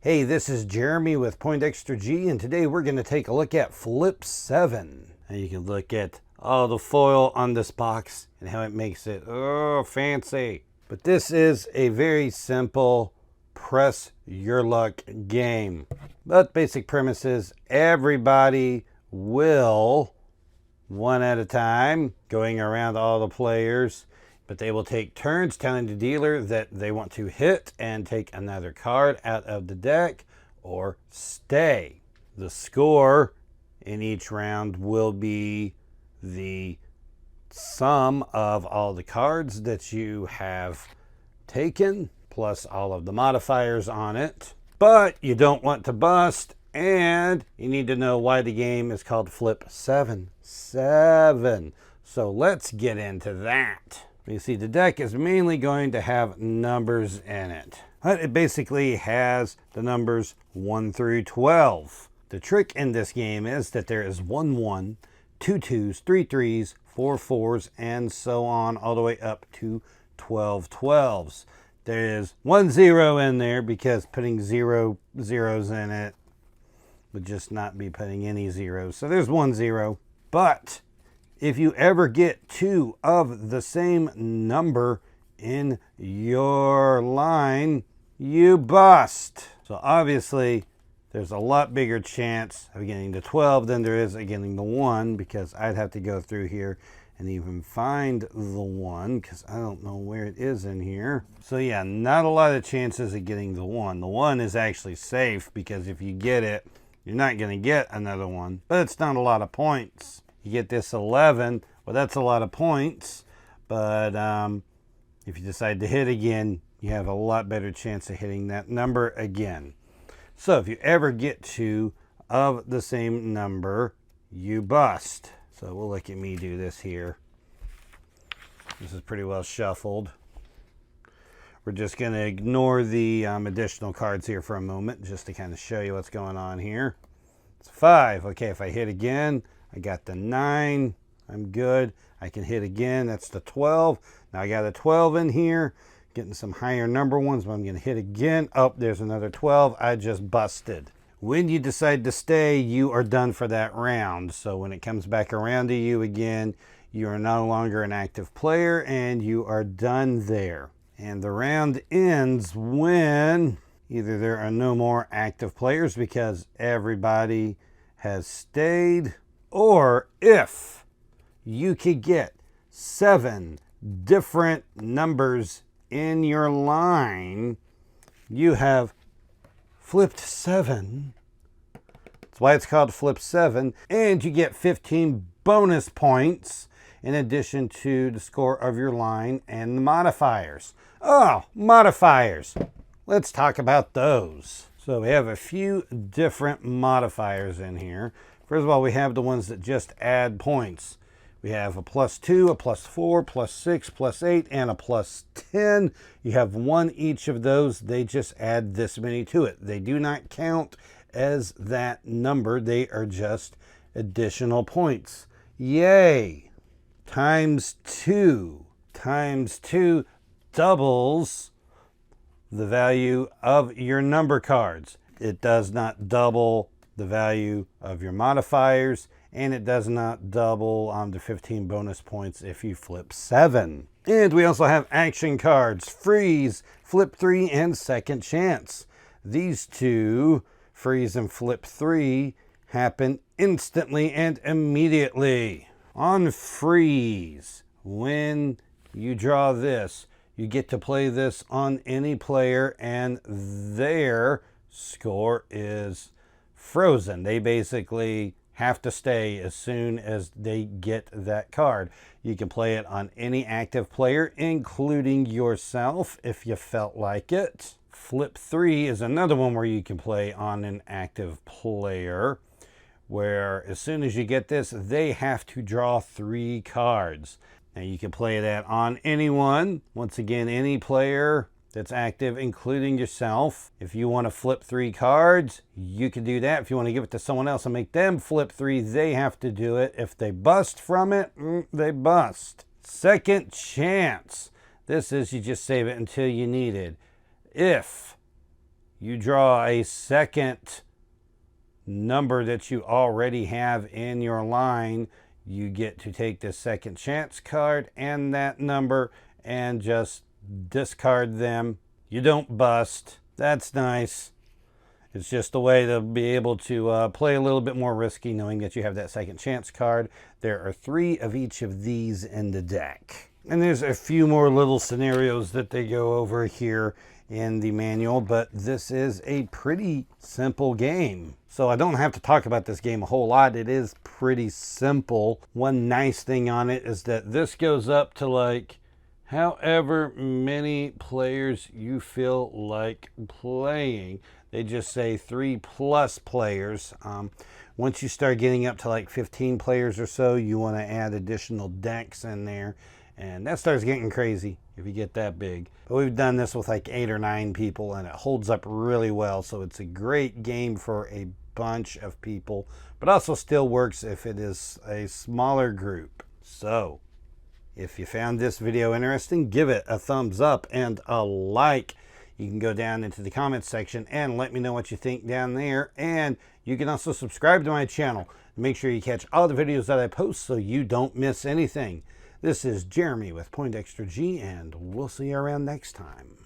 Hey, this is Jeremy with Poindexter G, and today we're going to take a look at Flip 7. And you can look at all the foil on this box and how it makes it, fancy. But this is a very simple press your luck game. But basic premise is everybody will, one at a time, going around all the players, but they will take turns telling the dealer that they want to hit and take another card out of the deck or stay. The score in each round will be the sum of all the cards that you have taken plus all of the modifiers on it. But you don't want to bust, and you need to know why the game is called Flip 7. So let's get into that. You see, the deck is mainly going to have numbers in it. It basically has the numbers 1 through 12. The trick in this game is that there is 1 1, 2 2s, 3 3s, 4 4s, and so on, all the way up to 12 12s. There is 1 0 in there because putting 0 zeros in it would just not be putting any zeros. So there's 1 0. But if you ever get 2 of the same number in your line, you bust. So obviously, there's a lot bigger chance of getting the 12 than there is of getting the 1, because I'd have to go through here and even find the 1, because I don't know where it is in here. So yeah, not a lot of chances of getting the 1. The 1 is actually safe, because if you get it, you're not going to get another one. But it's not a lot of points. You get this 11, well, that's a lot of points, but if you decide to hit again, you have a lot better chance of hitting that number again. So if you ever get 2 of the same number, you bust. So we'll look at me do this here. This is pretty well shuffled. We're just going to ignore the additional cards here for a moment, just to kind of show you what's going on here. It's 5. Okay, if I hit again, I got the 9. I'm good. I can hit again. That's the 12. Now I got a 12 in here. Getting some higher number ones, but I'm going to hit again. Oh, there's another 12. I just busted. When you decide to stay, you are done for that round. So when it comes back around to you again, you are no longer an active player and you are done there. And the round ends when either there are no more active players because everybody has stayed, or if you could get 7 different numbers in your line, you have flipped 7. That's why it's called Flip 7. And you get 15 bonus points in addition to the score of your line and the modifiers. Oh, modifiers. Let's talk about those. So we have a few different modifiers in here. First of all, we have the ones that just add points. We have a +2, a +4, +6, +8, and a +10. You have 1 each of those. They just add this many to it. They do not count as that number. They are just additional points. Yay! ×2. ×2 doubles the value of your number cards. It does not double the value of your modifiers, and it does not double the 15 bonus points if you flip 7. And we also have action cards: Freeze, Flip 3, and Second Chance. These two, Freeze and Flip 3, happen instantly and immediately. On Freeze, when you draw this, you get to play this on any player and their score is frozen. They basically have to stay as soon as they get that card. You can play it on any active player, including yourself, if you felt like it. Flip 3 is another one where you can play on an active player, where as soon as you get this, they have to draw 3 cards. Now you can play that on anyone. Once again, any player that's active, including yourself. If you want to flip 3 cards, you can do that. If you want to give it to someone else and make them flip 3, they have to do it. If they bust from it, they bust. Second Chance. This is you just save it until you need it. If you draw a second number that you already have in your line. You get to take the second chance card and that number and just discard them. You don't bust. That's nice. It's just a way to be able to play a little bit more risky knowing that you have that second chance card. There are 3 of each of these in the deck. And there's a few more little scenarios that they go over here in the manual, but this is a pretty simple game. So I don't have to talk about this game a whole lot. It is pretty simple. One nice thing on it is that this goes up to like however many players you feel like playing. They just say 3+ players. Once you start getting up to like 15 players or so, you want to add additional decks in there. And that starts getting crazy if you get that big. But we've done this with like 8 or 9 people and it holds up really well. So it's a great game for a bunch of people, but also still works if it is a smaller group. So if you found this video interesting, give it a thumbs up and a like. You can go down into the comments section and let me know what you think down there. And you can also subscribe to my channel. Make sure you catch all the videos that I post so you don't miss anything. This is Jeremy with Poindexter G, and we'll see you around next time.